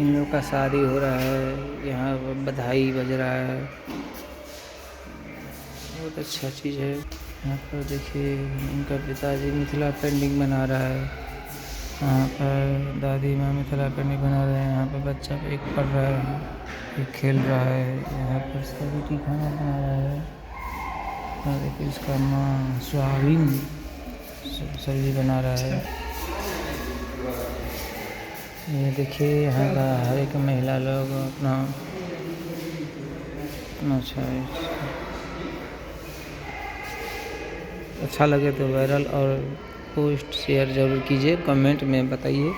इन लोग का शादी हो रहा है, यहाँ बधाई बज रहा है, बहुत अच्छा चीज़ है। यहाँ पर देखिए इनका पिताजी मिथिला पेंटिंग बना रहा है, यहाँ पर दादी माँ मिथिला पेंटिंग बना रहे हैं, यहाँ पर बच्चा एक पढ़ रहा है, एक खेल रहा है, यहाँ पर सभी खाना बना रहा है। और देखिए इसका माँ सोयाबीन सब्जी बना रहा है। ये देखिए यहाँ का हर एक महिला लोग अपना अच्छा लगे तो वायरल और पोस्ट शेयर ज़रूर कीजिए, कमेंट में बताइए।